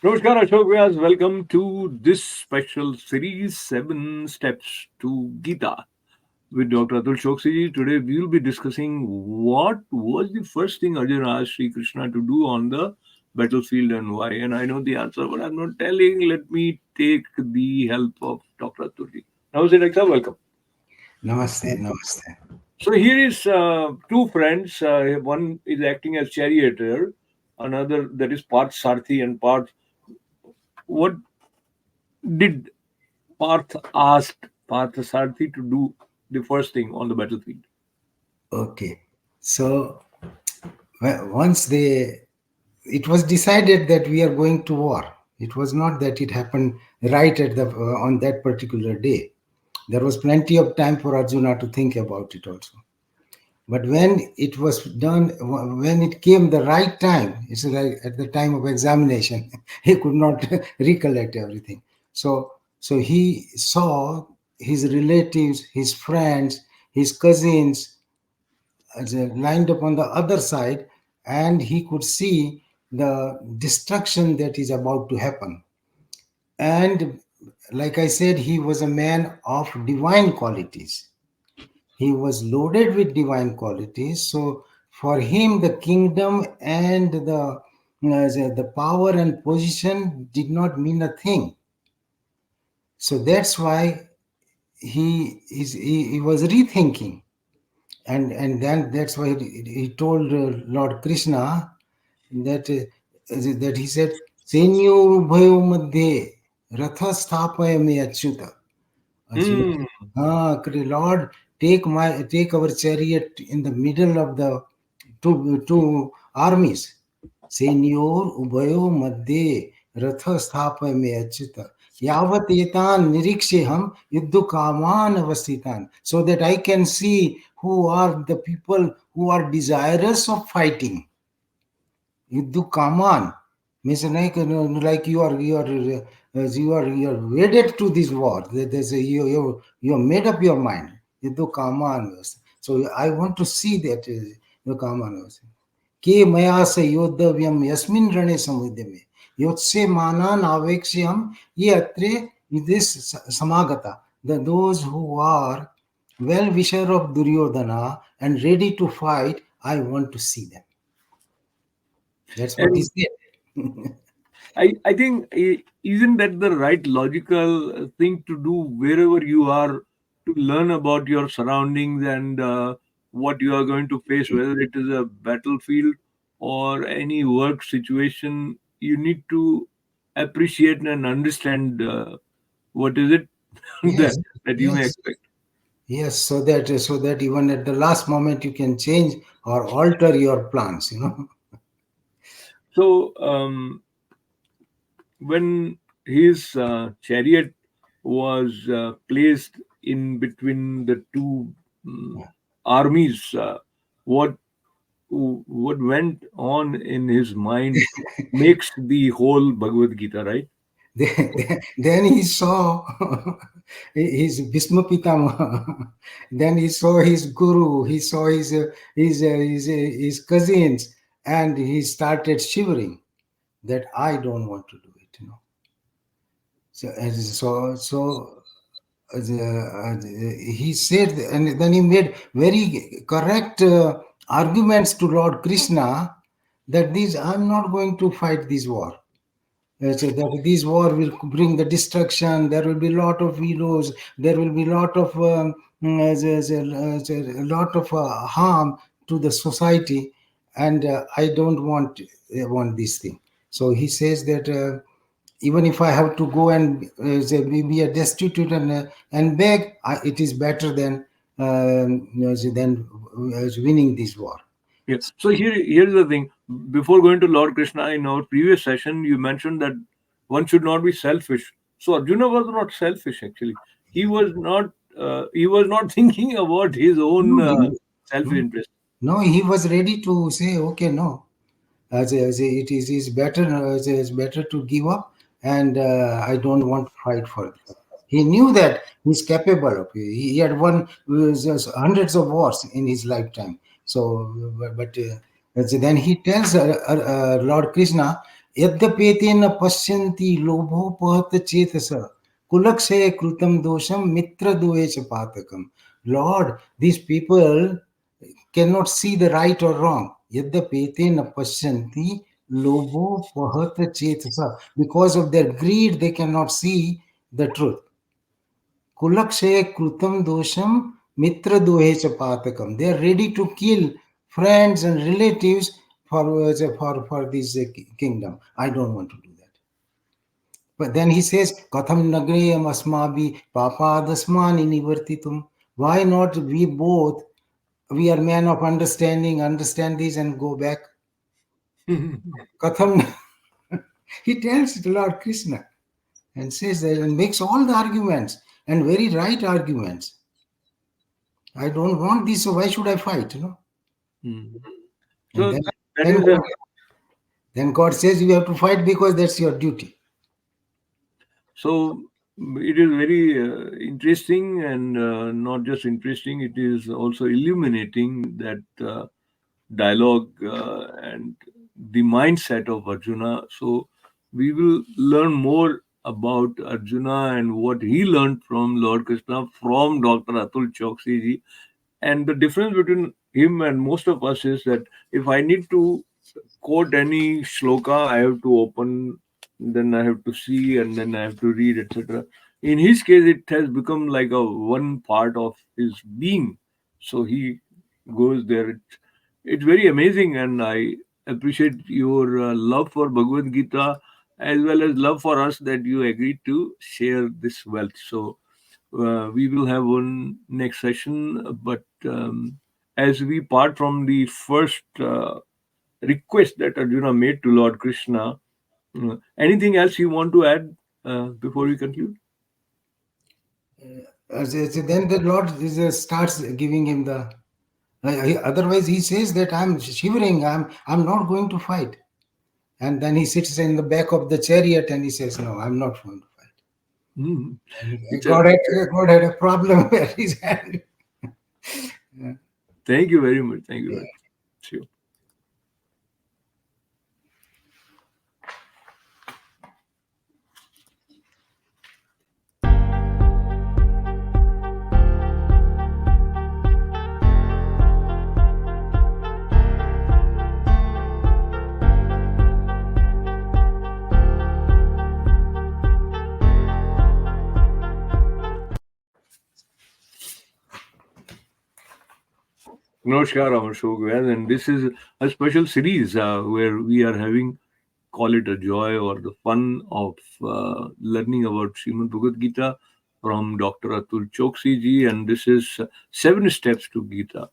Namaskar, Ashok Vyas. Welcome to this special series 7 Steps to Gita with Dr. Atul Choksi. Today we will be discussing what was the first thing Arjuna asked Shri Krishna to do on the battlefield and why. And I know the answer, but I'm not telling. Let me take the help of Dr. Atul. Namaste, Dr. Welcome. Namaste, namaste. So here is two friends. One is acting as charioteer, another that is part Sarthi and part. What did Parth asked Parthasarathi to do the first thing on the battlefield? Okay. So once it was decided that we are going to war. It was not that it happened right at the on that particular day. There was plenty of time for Arjuna to think about it also. But when it was done, when it came the right time, it's like at the time of examination, he could not recollect everything. So he saw his relatives, his friends, his cousins lined up on the other side, and he could see the destruction that is about to happen. And like I said, he was a man of divine qualities. He was loaded with divine qualities. So for him, the kingdom and the power and position did not mean a thing. So that's why he was rethinking, and then that's why he told Lord Krishna that he said, "Senyo bhayo madhye ratha sthapaya me achyuta." Hmm. Lord, take our chariot in the middle of the two armies. Senyor ubayo madhye ratha sthapaya me achyuta. Yavat etan niriksheham yuddhu kaman avasthitan. So that I can see who are the people who are desirous of fighting. Yuddhu kaman means like you are wedded to this war. There's you made up your mind. Yuddhu kaman. So I want to see that you kaman. के मया से योद्धव्यम यस्मिन् रणे समुद्र में योत्से मानान आवेक्ष्यम ये अत्रे this samagata, those who are well wisher of Duryodhana and ready to fight, I want to see them. That's what he And said. I think isn't that the right logical thing to do wherever you are to learn about your surroundings and what you are going to face, whether it is a battlefield or any work situation, you need to appreciate and understand what is it that, Yes, that you may yes, expect. yes. So that even at the last moment you can change or alter your plans. So when his chariot was placed in between the two mm, armies, what went on in his mind makes the whole Bhagavad Gita, right? Then he saw his Bhisma Pitama. Then he saw his guru. He saw his cousins, and he started shivering. That I don't want to do it. So he said, and then he made very correct arguments to Lord Krishna that these I'm not going to fight this war. So that this war will bring the destruction. There will be a lot of widows. There will be a lot of a lot of harm to the society, and I don't want this thing. So he says that even if I have to go and be a destitute and beg, it is better than winning this war. Yeah. So here's the thing. Before going to Lord Krishna, in our previous session, you mentioned that one should not be selfish. So Arjuna was not selfish actually. He was not thinking about his own No, self no, interest. no, he was ready to say, okay, no. It is better it's better to give up, and I don't want to fight for this. He knew that he's capable of it. He had won just hundreds of wars in his lifetime. So, but then he tells Lord Krishna, यद्यपेते न पश्यन्ति लोभोपहत चेतस कुलक्षय कृतं दोषम मित्र दोष पातकम. Lord, these people cannot see the right or wrong. Yadapete na pashyanti lobo pahata chetasa. Because of their greed, they cannot see the truth. Kulakshaya krutam dosham mitra dohecha patakam. They are ready to kill friends and relatives for this kingdom. I don't want to do that. But then he says, Katham nagreyam asmabi papadasmani nivartitum. Why not we both, we are men of understanding, understand this and go back? Katham, he tells it to Lord Krishna and says that and makes all the arguments and very right arguments. I don't want this, so why should I fight? Hmm. And So that then, is a then God says you have to fight because that's your duty. So it is very interesting, and not just interesting, it is also illuminating that dialogue and the mindset of Arjuna. So we will learn more about Arjuna and what he learned from Lord Krishna from Dr. Atul Choksi ji. And the difference between him and most of us is that if I need to quote any shloka, I have to open, then I have to see, and then I have to read, etc. In his case, it has become like a one part of his being. So he goes there. It's very amazing, and I appreciate your love for Bhagavad Gita as well as love for us that you agreed to share this wealth. So we will have one next session, but as we part from the first request that Arjuna made to Lord Krishna, anything else you want to add before we conclude? Then the Lord starts giving him the. Otherwise, he says that I'm shivering. I'm not going to fight. And then he sits in the back of the chariot and he says, "No, I'm not going to fight." Mm. And It's a, God had a problem with his hand. thank you very much. Thank you very much. Sure. Namaskar, Amar Shogwaz, and this is a special series where we are having, call it a joy or the fun of learning about Srimad Bhagavad Gita from Dr. Atul Choksi ji, and this is seven steps to Gita.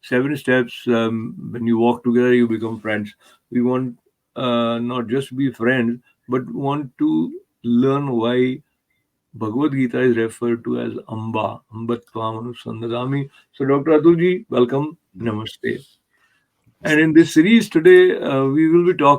Seven steps. When you walk together, you become friends. We want not just be friends, but want to learn why Bhagavad Gita is referred to as Amba, Ambatvam Anusandadami. So, Dr. Atulji, welcome. Namaste. And in this series today, we will be talking